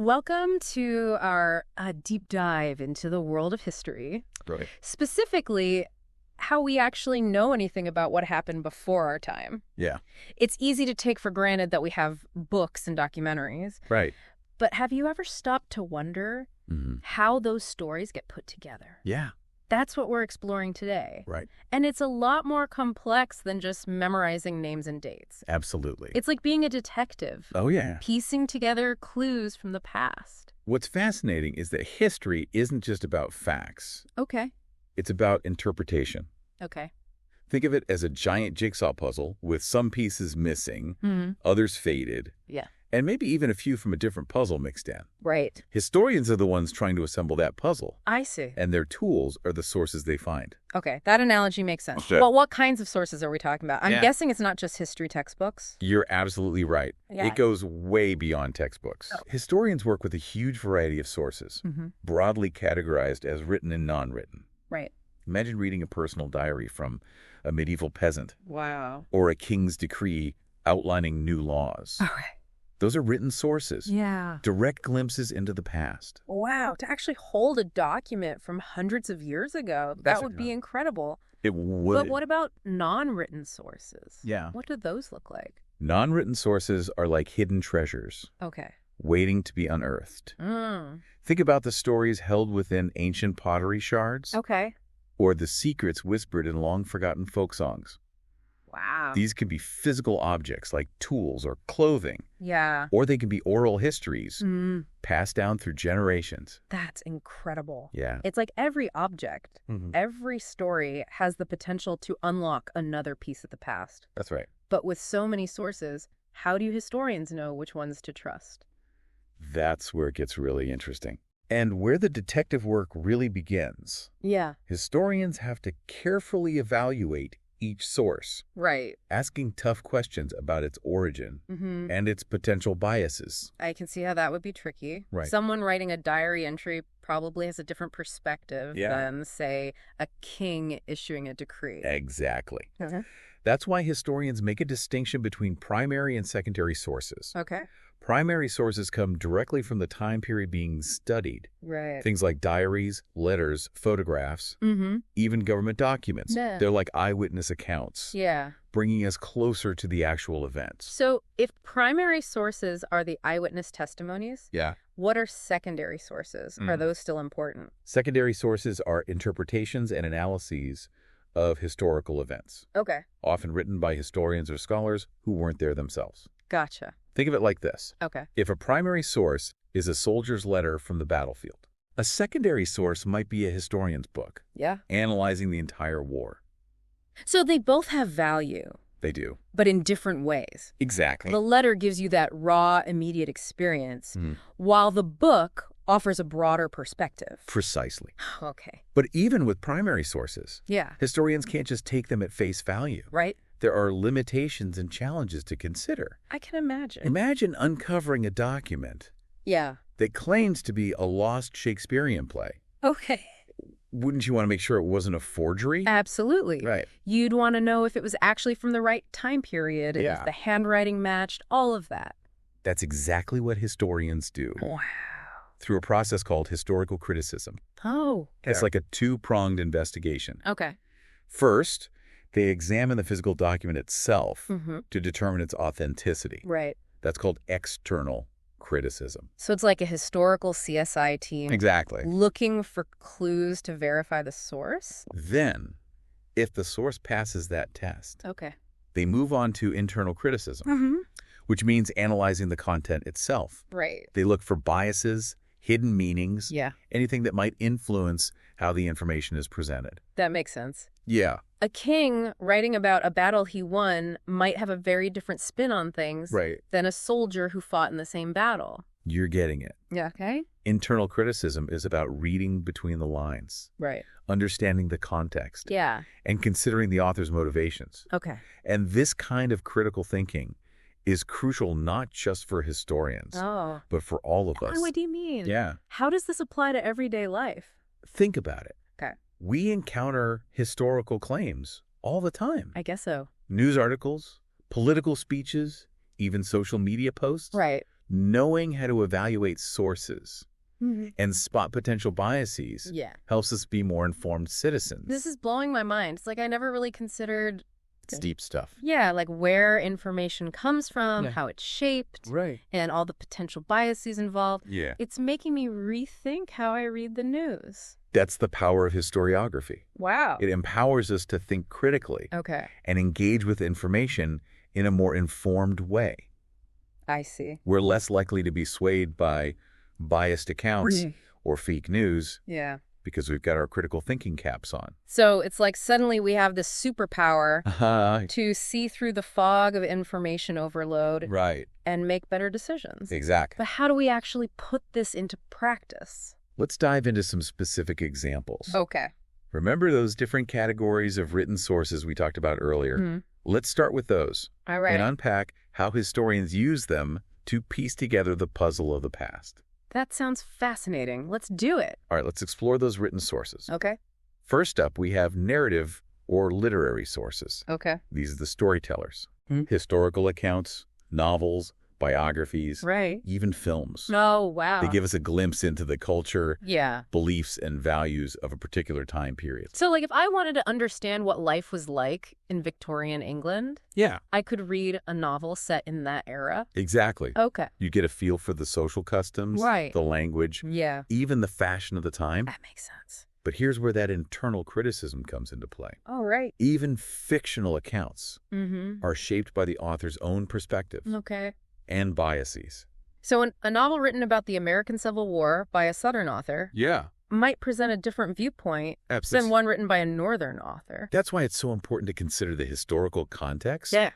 Welcome to our deep dive into the world of history. Right. Specifically, how we actually know anything about what happened before our time. Yeah. It's easy to take for granted that we have books and documentaries. Right. But have you ever stopped to wonder how those stories get put together? Yeah. That's what we're exploring today. Right. And it's a lot more complex than just memorizing names and dates. Absolutely. It's like being a detective. Oh, yeah. Piecing together clues from the past. What's fascinating is that history isn't just about facts. Okay. It's about interpretation. Okay. Think of it as a giant jigsaw puzzle with some pieces missing, others faded, Yeah. and maybe even a few from a different puzzle mixed in. Right. Historians are the ones trying to assemble that puzzle, I see. and their tools are the sources they find. Okay, that analogy makes sense. Sure. Well, what kinds of sources are we talking about? I'm guessing it's not just history textbooks. You're absolutely right. Yeah. It goes way beyond textbooks. Oh. Historians work with a huge variety of sources, broadly categorized as written and non-written. Right. Imagine reading a personal diary from a medieval peasant Wow. or a king's decree outlining new laws. Okay. Those are written sources, Yeah. direct glimpses into the past. Wow, to actually hold a document from hundreds of years ago, That's that would be incredible. It would. But what about non-written sources? Yeah. What do those look like? Non-written sources are like hidden treasures, Okay. waiting to be unearthed. Mm. Think about the stories held within ancient pottery shards Okay. or the secrets whispered in long-forgotten folk songs. Wow. These can be physical objects like tools or clothing, Yeah. or they can be oral histories Mm. passed down through generations. That's incredible. Yeah. It's like every object, Mhm. every story has the potential to unlock another piece of the past. That's right. But with so many sources, how do historians know which ones to trust? That's where it gets really interesting. And where the detective work really begins. Yeah. Historians have to carefully evaluate each source, Right. asking tough questions about its origin Mm-hmm. and its potential biases. I can see how that would be tricky. Right. Someone writing a diary entry probably has a different perspective Yeah. than, say, a king issuing a decree. Exactly. Okay. That's why historians make a distinction between primary and secondary sources. Okay. Primary sources come directly from the time period being studied. Right. Things like diaries, letters, photographs, Mm-hmm. even government documents. Yeah. They're like eyewitness accounts, Yeah. bringing us closer to the actual events. So if primary sources are the eyewitness testimonies, Yeah. what are secondary sources? Are those still important? Secondary sources are interpretations and analyses of historical events, Okay. often written by historians or scholars who weren't there themselves. Gotcha. Think of it like this. Okay. If a primary source is a soldier's letter from the battlefield, a secondary source might be a historian's book, Yeah. analyzing the entire war. So they both have value, They do. but in different ways. Exactly. The letter gives you that raw, immediate experience, while the book offers a broader perspective. Precisely. Okay. But even with primary sources, Yeah. historians can't just take them at face value. Right? There are limitations and challenges to consider. I can imagine. Imagine uncovering a document Yeah. that claims to be a lost Shakespearean play. Okay. Wouldn't you want to make sure it wasn't a forgery? Absolutely. Right. You'd want to know if it was actually from the right time period, Yeah. if the handwriting matched, all of that. That's exactly what historians do Wow. through a process called historical criticism. Oh. It's like a two-pronged investigation. Okay. First, they examine the physical document itself Mm-hmm. to determine its authenticity. Right. That's called external criticism. So it's like a historical CSI team Exactly. looking for clues to verify the source? Then, if the source passes that test, Okay. they move on to internal criticism, Mm-hmm. which means analyzing the content itself. Right. They look for biases, hidden meanings, Yeah. anything that might influence how the information is presented. That makes sense. Yeah. A king writing about a battle he won might have a very different spin on things Right. than a soldier who fought in the same battle. You're getting it. Yeah. Okay. Internal criticism is about reading between the lines, Right. understanding the context, Yeah. and considering the author's motivations. Okay. And this kind of critical thinking is crucial not just for historians, Oh. but for all of us. What do you mean? Yeah. How does this apply to everyday life? Think about it. Okay. We encounter historical claims all the time. I guess so. News articles, political speeches, even social media posts. Right. Knowing how to evaluate sources and spot potential biases Yeah. helps us be more informed citizens. This is blowing my mind. It's like I never really considered, It's deep stuff. yeah, like where information comes from, Yeah. how it's shaped, Right. and all the potential biases involved. Yeah. It's making me rethink how I read the news. That's the power of historiography. Wow. It empowers us to think critically Okay. and engage with information in a more informed way. I see. We're less likely to be swayed by biased accounts or fake news Yeah. because we've got our critical thinking caps on. So it's like suddenly we have this superpower Uh-huh. to see through the fog of information overload Right. and make better decisions. Exactly. But how do we actually put this into practice? Let's dive into some specific examples. Okay. Remember those different categories of written sources we talked about earlier? Let's start with those All right. and unpack how historians use them to piece together the puzzle of the past. That sounds fascinating. Let's do it. All right, let's explore those written sources. Okay. First up, we have narrative or literary sources. Okay. These are the storytellers. Historical accounts, novels, biographies, Right. even films. Oh, wow. They give us a glimpse into the culture, Yeah. beliefs, and values of a particular time period. So, like, if I wanted to understand what life was like in Victorian England, Yeah, I could read a novel set in that era. exactly. Okay. You get a feel for the social customs, Right. the language, Yeah. even the fashion of the time. That makes sense. But here's where that internal criticism comes into play. All right. Even fictional accounts Mm-hmm. are shaped by the author's own perspective Okay. and biases. So a novel written about the American Civil War by a Southern author Yeah, might present a different viewpoint than one written by a Northern author. That's why it's so important to consider the historical context, Yeah.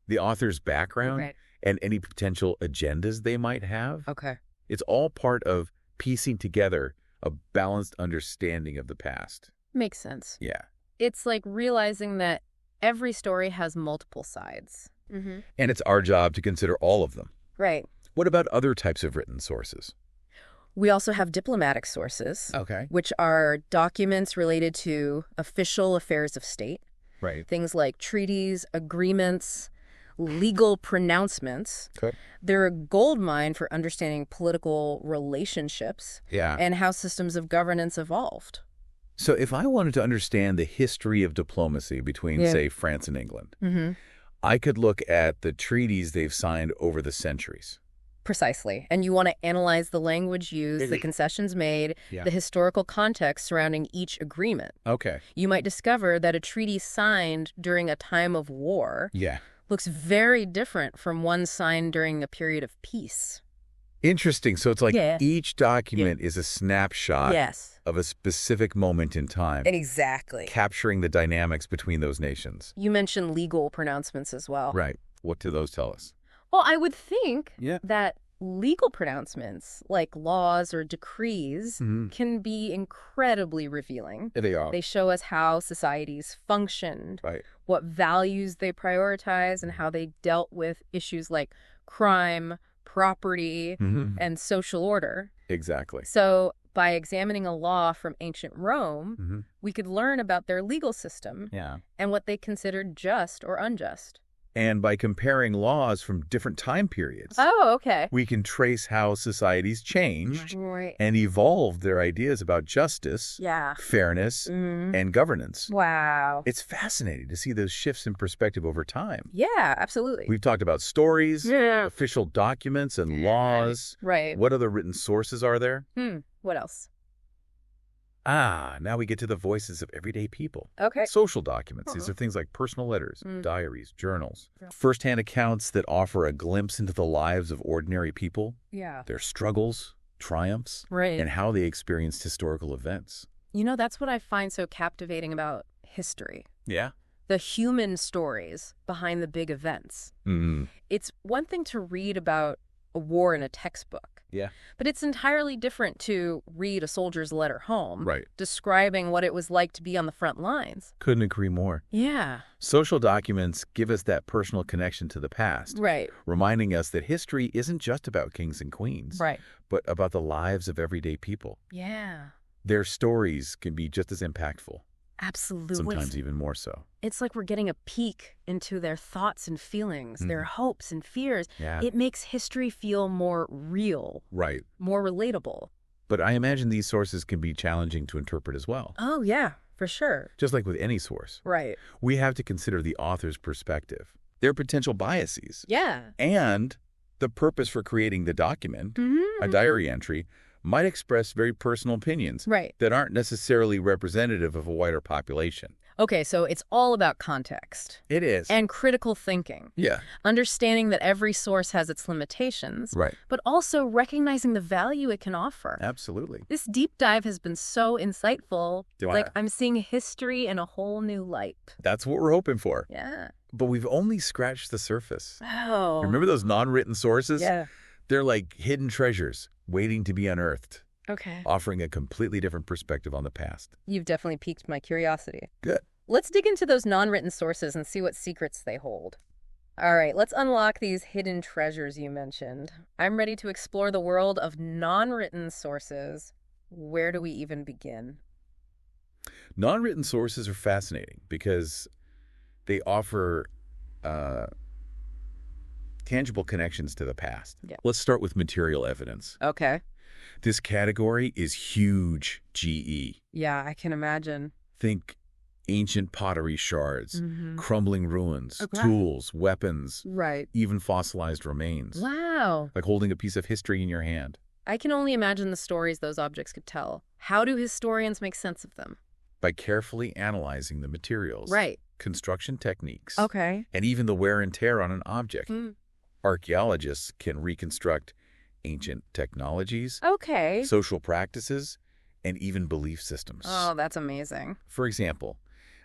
the author's background, Right. and any potential agendas they might have. Okay. It's all part of piecing together a balanced understanding of the past. Makes sense. Yeah. It's like realizing that every story has multiple sides. Mm-hmm. And it's our job to consider all of them. Right. What about other types of written sources? We also have diplomatic sources, Okay. which are documents related to official affairs of state, Right. things like treaties, agreements, legal pronouncements. Okay. They're a goldmine for understanding political relationships Yeah. and how systems of governance evolved. So if I wanted to understand the history of diplomacy between, say, France and England, Mm-hmm. I could look at the treaties they've signed over the centuries. Precisely. And you want to analyze the language used, the concessions made, Yeah. the historical context surrounding each agreement. Okay. You might discover that a treaty signed during a time of war Yeah. looks very different from one signed during a period of peace. Interesting. So it's like Yeah. each document is a snapshot Yes. of a specific moment in time, Exactly. capturing the dynamics between those nations. You mentioned legal pronouncements as well. Right. What do those tell us? Well, I would think Yeah. that legal pronouncements, like laws or decrees, can be incredibly revealing. They are. They show us how societies functioned, Right. what values they prioritize, and how they dealt with issues like crime, property, and social order. Exactly. So by examining a law from ancient Rome, we could learn about their legal system Yeah. and what they considered just or unjust. And by comparing laws from different time periods, Oh, okay. we can trace how societies changed Right. and evolved their ideas about justice, Yeah. fairness, and governance. Wow. It's fascinating to see those shifts in perspective over time. Yeah, absolutely. We've talked about stories, Yeah. official documents, and laws. Right. What other written sources are there? What else? Now we get to the voices of everyday people. Okay. Social documents. These are things like personal letters, diaries, journals, first-hand accounts that offer a glimpse into the lives of ordinary people, Yeah. their struggles, triumphs, Right. and how they experienced historical events. You know, that's what I find so captivating about history. Yeah. The human stories behind the big events. It's one thing to read about a war in a textbook. Yeah. But it's entirely different to read a soldier's letter home, Right. describing what it was like to be on the front lines. Couldn't agree more. Yeah. Social documents give us that personal connection to the past, Right. reminding us that history isn't just about kings and queens, Right. but about the lives of everyday people. Yeah. Their stories can be just as impactful. Absolutely. Sometimes even more so. It's like we're getting a peek into their thoughts and feelings, their hopes and fears. Yeah. It makes history feel more real. Right. More relatable. But I imagine these sources can be challenging to interpret as well. Oh, yeah, for sure. Just like with any source. Right. We have to consider the author's perspective, their potential biases, Yeah. and the purpose for creating the document. A diary entry might express very personal opinions that aren't necessarily representative of a wider population. Okay, so it's all about context. It is. And critical thinking. Yeah. Understanding that every source has its limitations. Right. But also recognizing the value it can offer. Absolutely. This deep dive has been so insightful. Do I'm seeing history in a whole new light. That's what we're hoping for. Yeah. But we've only scratched the surface. Oh. Remember those non-written sources? Yeah. They're like hidden treasures waiting to be unearthed, Okay. offering a completely different perspective on the past. You've definitely piqued my curiosity. Good. Let's dig into those non-written sources and see what secrets they hold. All right, let's unlock these hidden treasures you mentioned. I'm ready to explore the world of non-written sources. Where do we even begin? Non-written sources are fascinating because they offer tangible connections to the past. Yeah. Let's start with material evidence. Okay. This category is huge, GE. Yeah, I can imagine. Think ancient pottery shards, crumbling ruins, Okay. tools, weapons, Right. even fossilized remains. Wow. Like holding a piece of history in your hand. I can only imagine the stories those objects could tell. How do historians make sense of them? By carefully analyzing the materials, Right. construction techniques, Okay. and even the wear and tear on an object. Archaeologists can reconstruct ancient technologies, Okay. social practices, and even belief systems. Oh, that's amazing. For example,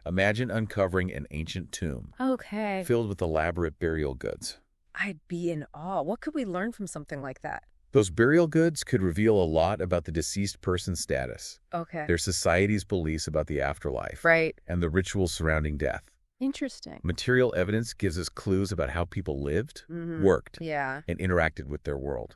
imagine uncovering an ancient tomb Okay. filled with elaborate burial goods. I'd be in awe. What could we learn from something like that? Those burial goods could reveal a lot about the deceased person's status, Okay. their society's beliefs about the afterlife, Right. and the rituals surrounding death. Interesting. Material evidence gives us clues about how people lived, worked, Yeah. and interacted with their world.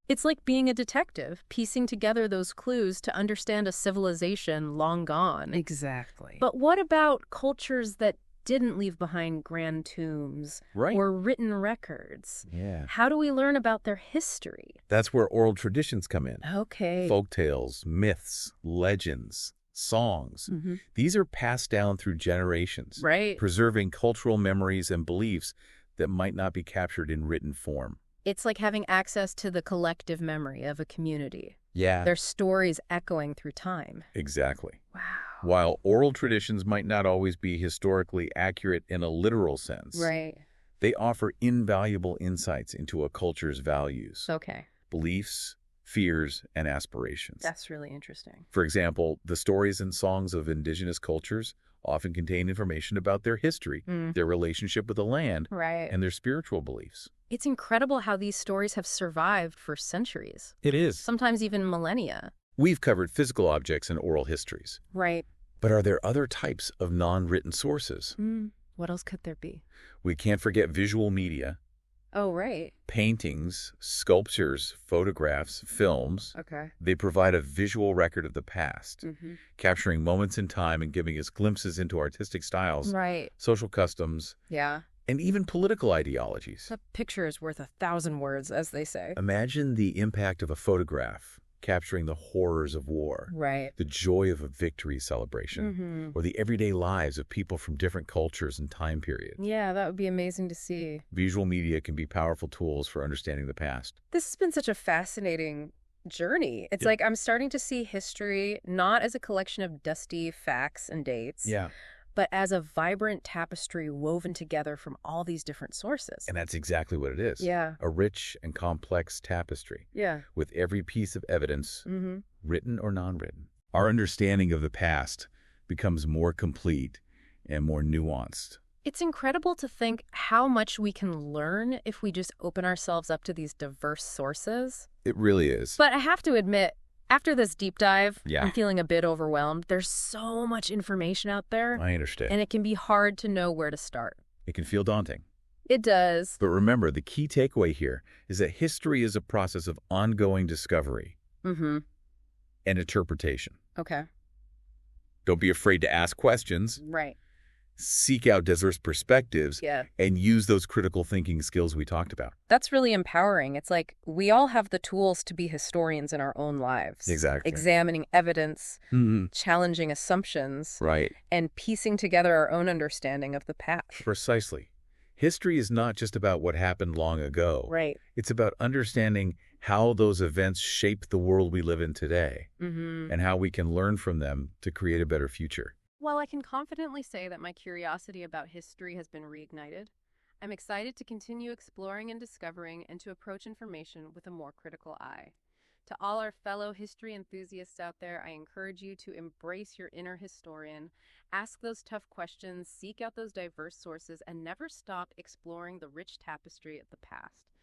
It's like being a detective, piecing together those clues to understand a civilization long gone. Exactly. But what about cultures that didn't leave behind grand tombs Right. or written records? Yeah. How do we learn about their history? That's where oral traditions come in. Okay. Folk tales, myths, legends, songs. These are passed down through generations, Right. preserving cultural memories and beliefs that might not be captured in written form. It's like having access to the collective memory of a community. Yeah. Their stories echoing through time. Exactly. Wow. While oral traditions might not always be historically accurate in a literal sense, Right. they offer invaluable insights into a culture's values, Okay. beliefs, fears, and aspirations. That's really interesting. For example, the stories and songs of indigenous cultures often contain information about their history, their relationship with the land, Right. and their spiritual beliefs. It's incredible how these stories have survived for centuries, It is. sometimes even millennia. We've covered physical objects and oral histories. Right. But are there other types of non-written sources? What else could there be? We can't forget visual media, Oh, right. paintings, sculptures, photographs, films. Okay. They provide a visual record of the past, capturing moments in time and giving us glimpses into artistic styles, Right. social customs, Yeah. and even political ideologies. A picture is worth 1,000 words, as they say. Imagine the impact of a photograph capturing the horrors of war, Right. the joy of a victory celebration, or the everyday lives of people from different cultures and time periods. Yeah, that would be amazing to see. Visual media can be powerful tools for understanding the past. This has been such a fascinating journey. It's Yeah. like I'm starting to see history not as a collection of dusty facts and dates, but as a vibrant tapestry woven together from all these different sources. And that's exactly what it is. Yeah. A rich and complex tapestry Yeah. with every piece of evidence, written or non-written. Our understanding of the past becomes more complete and more nuanced. It's incredible to think how much we can learn if we just open ourselves up to these diverse sources. It really is. But I have to admit, after this deep dive, Yeah. I'm feeling a bit overwhelmed. There's so much information out there, I understand. and it can be hard to know where to start. It can feel daunting. It does. But remember, the key takeaway here is that history is a process of ongoing discovery and interpretation. Okay. Don't be afraid to ask questions. Right. Seek out diverse perspectives. Yeah. And use those critical thinking skills we talked about. That's really empowering. It's like we all have the tools to be historians in our own lives. Exactly. Examining evidence, challenging assumptions, right, and piecing together our own understanding of the past. Precisely. History is not just about what happened long ago. Right. It's about understanding how those events shape the world we live in today and how we can learn from them to create a better future. Well, I can confidently say that my curiosity about history has been reignited. I'm excited to continue exploring and discovering and to approach information with a more critical eye. To all our fellow history enthusiasts out there, I encourage you to embrace your inner historian, ask those tough questions, seek out those diverse sources, and never stop exploring the rich tapestry of the past.